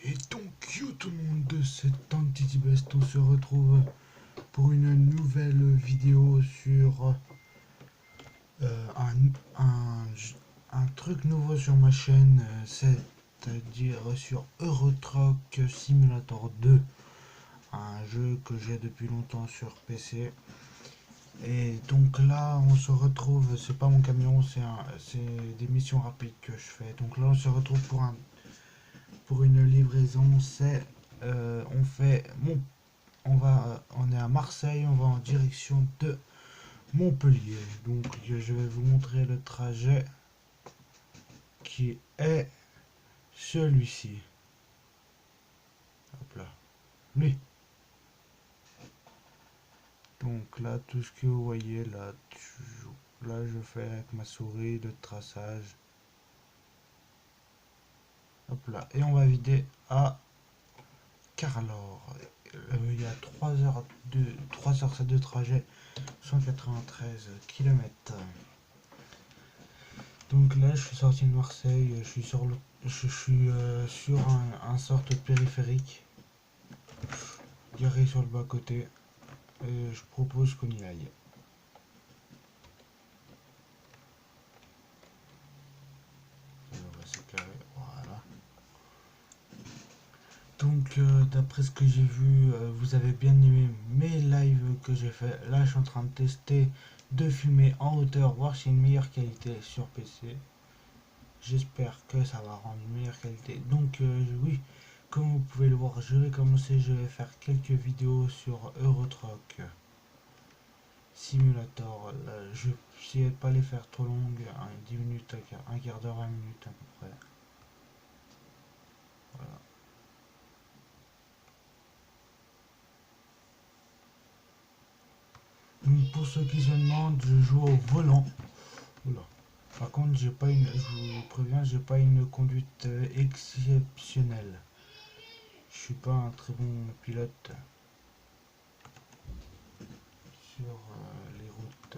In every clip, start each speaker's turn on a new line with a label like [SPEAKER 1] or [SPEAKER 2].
[SPEAKER 1] Et donc, yo tout le monde, c'est Antitibest, on se retrouve pour une nouvelle vidéo sur euh, un, un, un truc nouveau sur ma chaîne, c'est-à-dire sur Euro Truck Simulator 2, un jeu que j'ai depuis longtemps sur PC. Et donc là, on se retrouve, c'est pas mon camion, c'est des missions rapides que je fais. Donc là, on se retrouve pour une livraison, on fait on est à Marseille, on va en direction de Montpellier. Donc je vais vous montrer le trajet qui est celui-ci. Hop là. Lui. Donc là, tout ce que vous voyez là, là je fais avec ma souris le traçage. Hop là. Et on va vider à Carlor. Il y a 3 heures de trajet, 193 km. Donc là, je suis sorti de Marseille, je suis sur un sorte de périphérique, garé sur le bas-côté, et je propose qu'on y aille. Ça devrait s'éclairer, voilà. Donc, d'après ce que j'ai vu, vous avez bien aimé mes lives que j'ai fait. Là, je suis en train de tester de filmer en hauteur, voir si y a une meilleure qualité sur PC. J'espère que ça va rendre une meilleure qualité. Donc, oui, comme vous pouvez le voir, je vais commencer, je vais faire quelques vidéos sur Euro Truck Simulator. Là, je vais essayer de pas les faire trop longues, 10 minutes, un quart d'heure, 20 minutes à peu près. Voilà. Donc, pour ceux qui se demandent, je joue au volant. Oula. Par contre, je vous préviens, j'ai pas une conduite exceptionnelle. Je suis pas un très bon pilote sur les routes.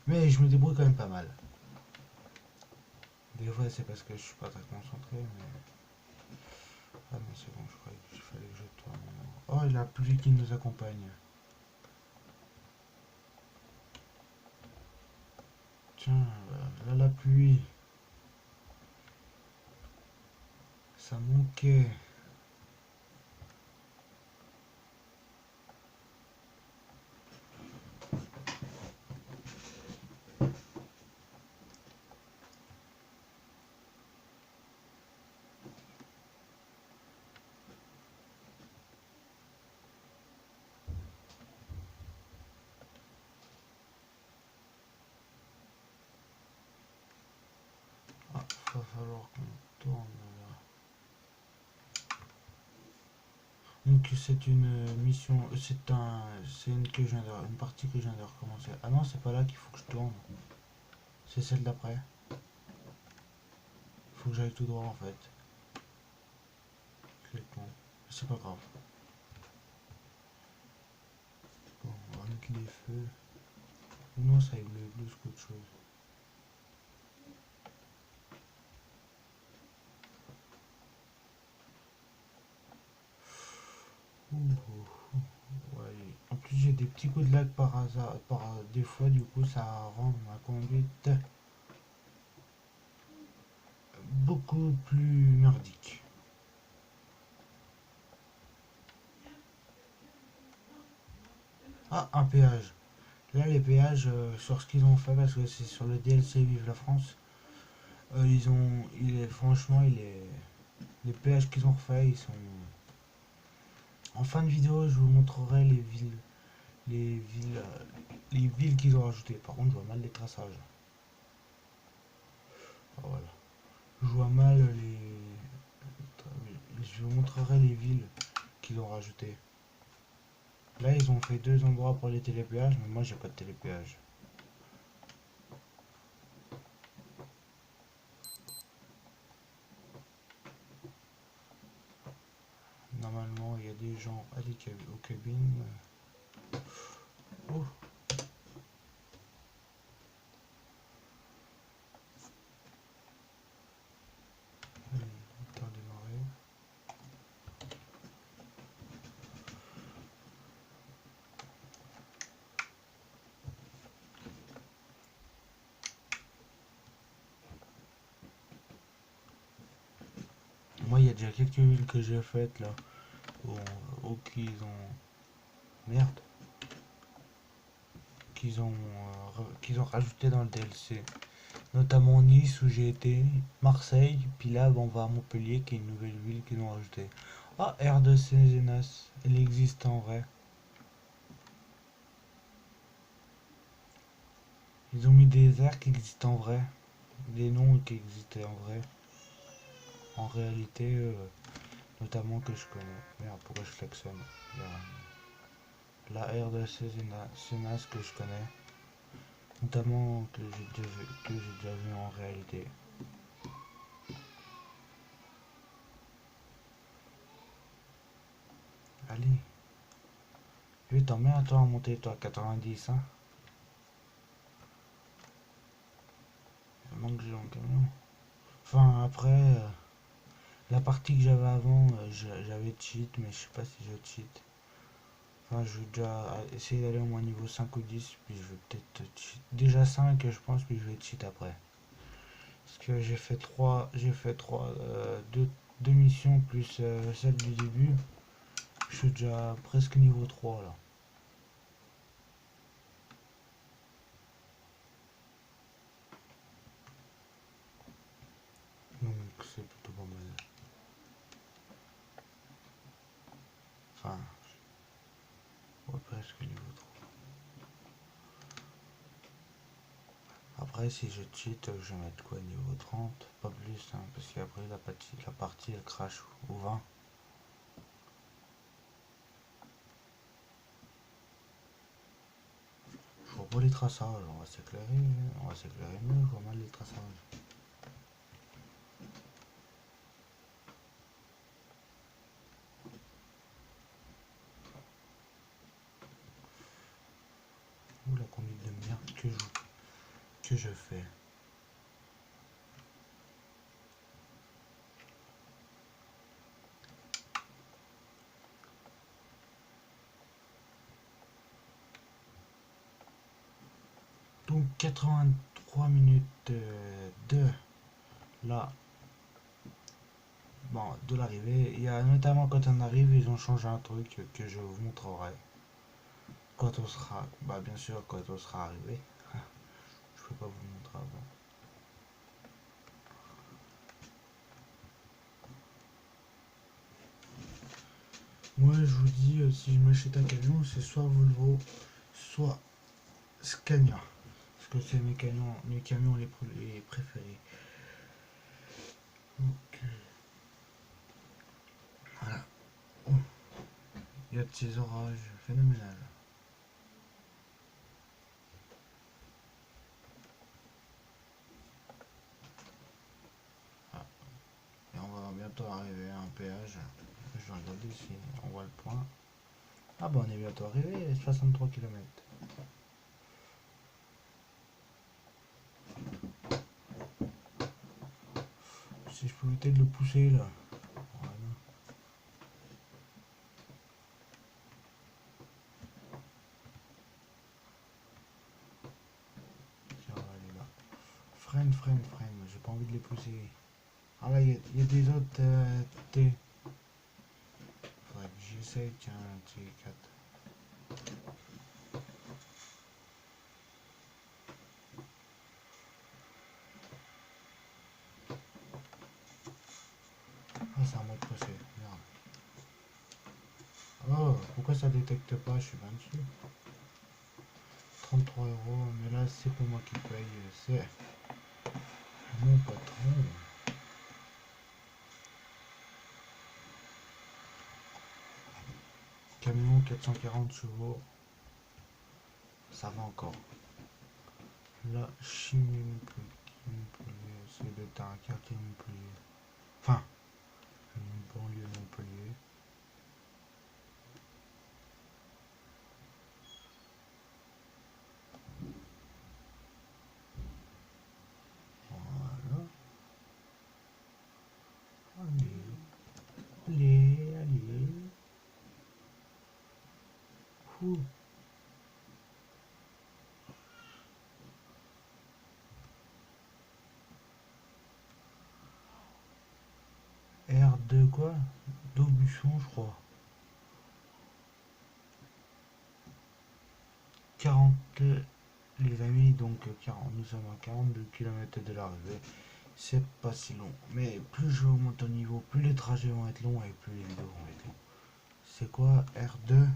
[SPEAKER 1] Mais je me débrouille quand même pas mal. Des fois, c'est parce que je suis pas très concentré, mais... Ah non, c'est bon, je croyais qu'il fallait que je tourne. Oh, il y a la pluie qui nous accompagne. Tiens, là, la pluie. Ça manquait. Ah, va falloir qu'on tourne là. Donc c'est une mission, c'est une partie que je viens de recommencer. Ah non, c'est pas là qu'il faut que je tourne. C'est celle d'après. Il faut que j'aille tout droit en fait. C'est con. C'est pas grave. Bon, on va mettre les feux. Non, ça évolue plus qu'autre chose. Ouh, ouh, ouh. Ouais. En plus, j'ai des petits coups de lag par hasard, par des fois, du coup, ça rend ma conduite beaucoup plus merdique. Ah, un péage. Là, les péages, sur ce qu'ils ont fait, parce que c'est sur le DLC Vive la France, franchement, les péages qu'ils ont refait, ils sont... En fin de vidéo, je vous montrerai les villes qu'ils ont rajoutées. Par contre, je vois mal les traçages. Ah, voilà. Je vois mal Je vous montrerai les villes qu'ils ont rajoutées. Là, ils ont fait 2 endroits pour les télépéages, mais moi, j'ai pas de télépéage. Normalement, il y a des gens aux cabines. Oh, attends, démarrer. Moi, il y a déjà quelques villes que j'ai faites là, où qu'ils ont... Merde. Qu'ils ont rajouté dans le DLC. Notamment Nice où j'ai été, Marseille, puis là on va à Montpellier qui est une nouvelle ville qu'ils ont rajoutée. Ah, R2C Zenas, elle existe en vrai. Ils ont mis des airs qui existent en vrai, des noms qui existaient en vrai. En réalité, notamment que je connais. Merde, pourquoi je klaxonne? Il y a la R2C Zenas que je connais, notamment que j'ai déjà vu en réalité. Allez, lui t'en mets un toi à monter toi à 90 hein. Il manque j'ai en camion. Enfin après, la partie que j'avais avant, j'avais cheat, mais je sais pas si je cheat. Enfin, je vais déjà essayer d'aller au moins niveau 5 ou 10, puis je vais peut-être cheat. Déjà 5, je pense, puis je vais cheat après. Parce que deux missions plus celle du début. Je suis déjà presque niveau 3 là. Donc c'est plutôt pas mal. Enfin, ouais, presque niveau 3. Après, si je cheat, je vais mettre quoi niveau 30, pas plus, hein, parce qu'après la partie elle crash au 20. Je vois pas les traçages, on va s'éclairer mieux, je vois mal les traçages. Ouh la conduite de merde que je fais. Donc 83 minutes de là, bon, de l'arrivée. Il y a notamment quand on arrive, ils ont changé un truc que je vous montrerai quand on sera, bah bien sûr quand on sera arrivé. Je peux pas vous le montrer avant. Moi je vous dis, si je m'achète un camion, c'est soit Volvo, soit Scania. Parce que c'est mes camions les préférés. Donc voilà. Oh, il y a de ces orages phénoménales. Ah, et on va bientôt arriver à un péage. Je vais regarder si on voit le point. Ah bah on est bientôt arrivé, 63 km. Si je peux peut-être le pousser là. Voilà. Tiens, on va aller là. Freine, j'ai pas envie de les pousser. Ah là, il y a des autres T. Faudrait que j'essaye, tiens, un T4. Ah, c'est à moi de passer, merde. Oh, pourquoi ça détecte pas? Je suis pas dessus. 33 €, mais là c'est pour moi qui paye, c'est mon patron. Camion 440 chevaux, ça va encore. Là, Chimie Montpellier, c'est d'être un quartier Montpellier. Enfin, une banlieue Montpellier. Voilà. Allez. Ouh. de quoi? D'Aubusson, je crois. 40, les amis, donc 40, nous sommes à 42 km de l'arrivée. C'est pas si long. Mais plus je monte au niveau, plus les trajets vont être longs et plus les vidéos vont être longs. C'est quoi R2?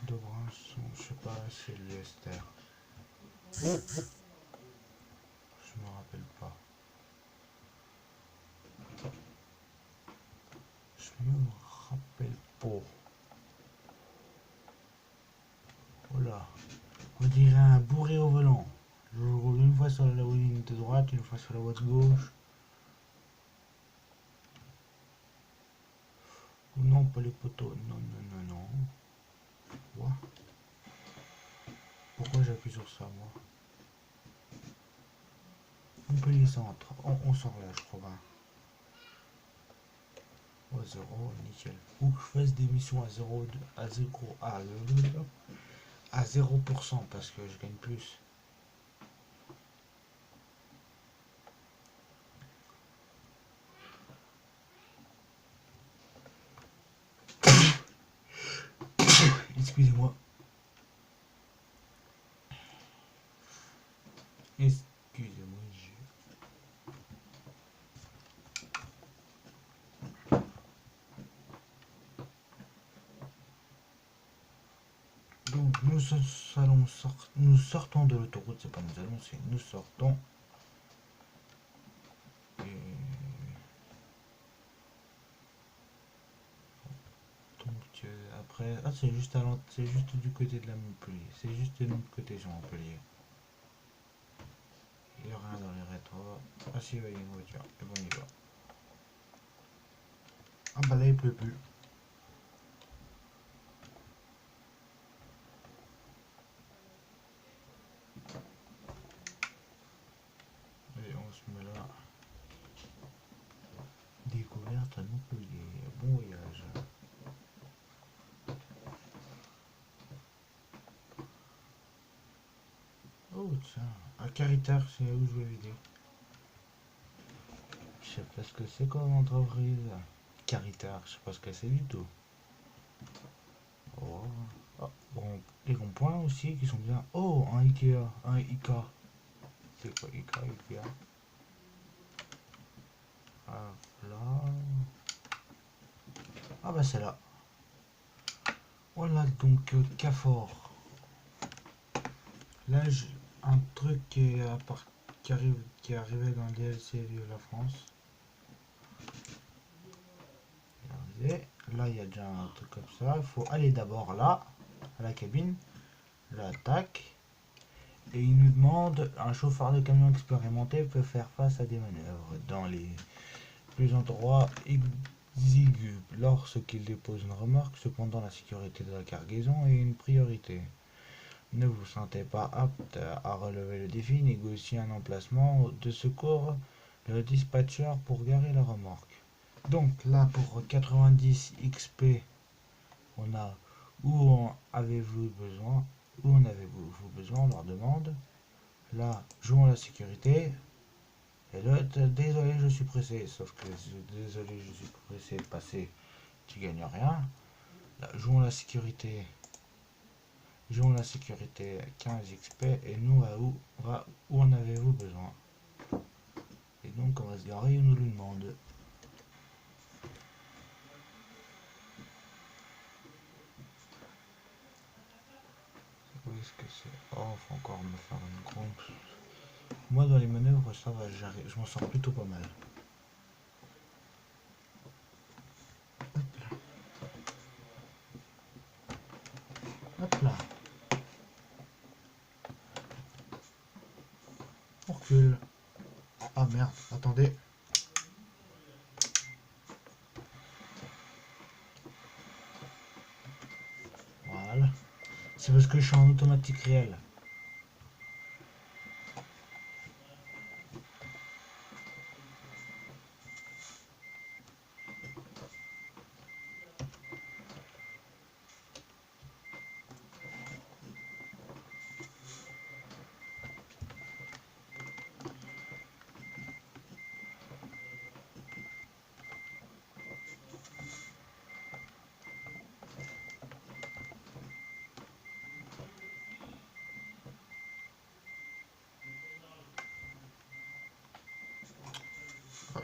[SPEAKER 1] Dobrinson, je sais pas, c'est l'Ester. Je me rappelle pas. Je me rappelle pas. Voilà. On dirait un bourré au volant. Je roule une fois sur la voie de droite, une fois sur la voie de gauche. Non, pas les poteaux. Non, non, non, non. Quoi? Pourquoi j'appuie sur ça, moi? Montpellier centre. On sort là, je crois. Oh, 0, nickel. Ou que je fasse des missions à 0, à 0% parce que je gagne plus. Excusez-moi. Excusez-moi. Donc nous sortons de l'autoroute, c'est pas nous allons, c'est nous sortons. Et donc après, ah c'est juste c'est juste du côté de la Montpellier, c'est juste de l'autre côté sur Montpellier. Il n'y a rien dans les rétros. Ah si, il y a une voiture, et bon on y va. Ah bah là il pleut plus. Et on se met là. Découverte à Montpellier. Bon voyage. Oh tiens, à Caritar, c'est où je vais vider. Je sais pas ce que c'est comme entreprise. Caritar, je sais pas ce que c'est du tout. Oh. Ah, bon, les ronds-points aussi qui sont bien. Oh, un Ikea, un Ika. C'est quoi Ika, Ikea? Ah, là. Ah bah c'est là. Voilà donc Cafort. Là, un truc qui est arrivé dans le DLC de la France. Regardez, là il y a déjà un truc comme ça. Il faut aller d'abord là, à la cabine, l'attaque. Et il nous demande, un chauffeur de camion expérimenté peut faire face à des manœuvres dans les plus endroits exigus lorsqu'il dépose une remorque. Cependant, la sécurité de la cargaison est une priorité. Ne vous sentez pas apte à relever le défi, négociez un emplacement de secours le dispatcher pour garer la remorque. Donc là pour 90 XP, on a où avez-vous besoin, où en avez-vous besoin, on leur demande. Là, jouons la sécurité. Et l'autre, désolé, je suis pressé. Sauf que désolé, je suis pressé de passer, tu gagnes rien. Là, jouons la sécurité. Jouons la sécurité 15 XP. Et nous, où en avez-vous besoin? Et donc, on va se garer, on nous le demande. Où est-ce que c'est? Oh, faut encore me faire une groupe. Moi, dans les manœuvres, ça va, je m'en sors plutôt pas mal. Hop là. On recule. Ah merde, attendez. Voilà. C'est parce que je suis en automatique réel.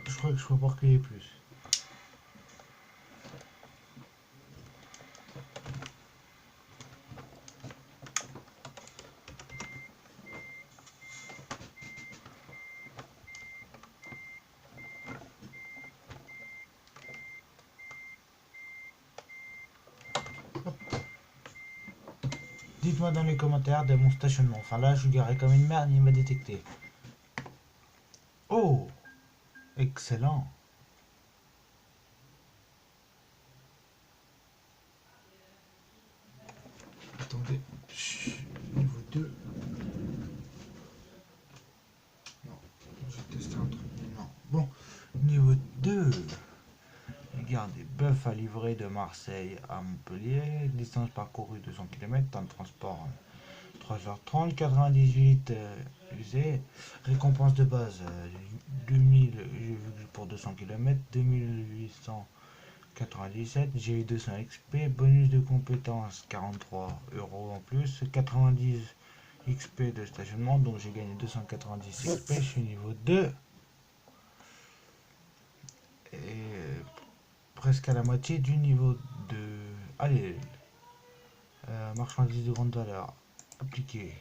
[SPEAKER 1] Je crois que je peux pas recueillir plus. Dites-moi dans les commentaires de mon stationnement. Enfin là, je suis garé comme une merde, il m'a détecté. Oh, excellent. Attendez, niveau 2. Non, j'ai testé un truc. Non. Bon, niveau 2. Regardez, bœuf à livrer de Marseille à Montpellier. Distance parcourue 200 km. Temps de transport 3h30. 98 usés. Récompense de base 2000 pour 200 km. 2897. J'ai eu 200 XP. Bonus de compétences 43 € en plus. 90 XP de stationnement. Donc j'ai gagné 290 XP. Je suis niveau 2. Et presque à la moitié du niveau de... Allez, marchandises de grande valeur. Appliqué.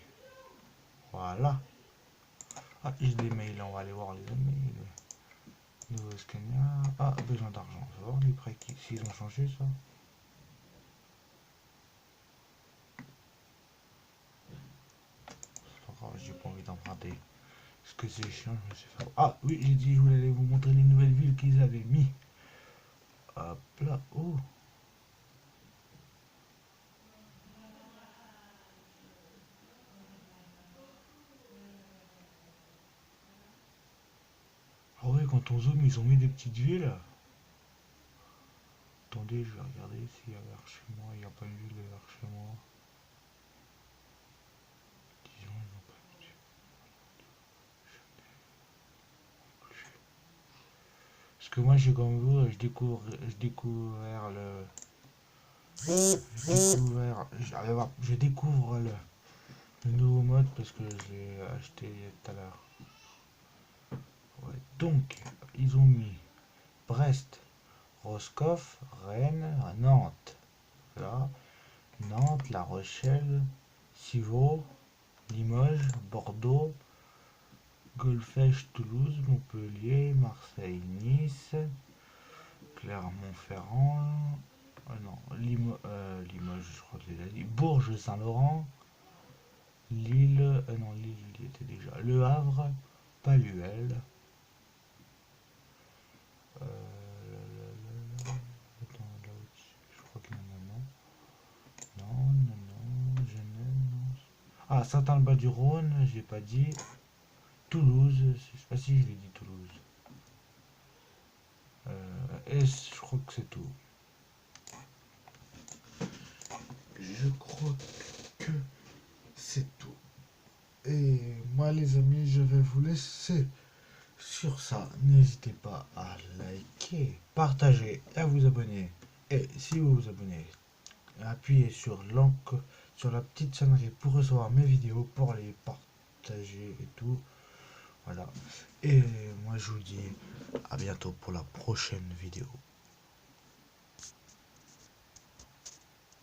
[SPEAKER 1] Voilà. Ah, j'ai des mails, on va aller voir les mails. Nouveau scanner. Ah, besoin d'argent. Ça va voir les prêts s'ils ont changé ça. C'est pas grave, j'ai pas envie d'emprunter. Parce que c'est chiant, je me suis fait... Ah oui, j'ai dit je voulais aller vous montrer les nouvelles villes qu'ils avaient mis. Hop là, oh. Ah ouais, quand on zoome, ils ont mis des petites villes. Attendez, je vais regarder s'il y a vers chez moi. Il n'y a pas une ville vers chez moi. Disons, ils n'ont pas mis. Parce que moi, j'ai comme vous, je découvre le... Je découvre le nouveau mode parce que je l'ai acheté tout à l'heure. Ouais, donc, ils ont mis Brest, Roscoff, Rennes, Nantes. Là, Nantes, La Rochelle, Civaux, Limoges, Bordeaux, Golfech, Toulouse, Montpellier, Marseille, Nice, Clermont-Ferrand, non, Limoges, je crois que j'ai dit, Bourges, Saint-Laurent, Lille, non, Lille, il y était déjà, Le Havre, Paluel, attends, là au-dessus, je crois qu'il y en a, non, Genève, non. Ah, Saint-Alban-du-Rhône, j'ai pas dit. Toulouse, je sais pas si je l'ai dit Toulouse. Et je crois que c'est tout. Je crois que c'est tout. Et moi les amis, je vais vous laisser sur ça. N'hésitez pas à liker, partager et à vous abonner. Et si vous vous abonnez, appuyez sur sur la petite sonnerie pour recevoir mes vidéos, pour les partager et tout. Voilà. Et moi je vous dis à bientôt pour la prochaine vidéo.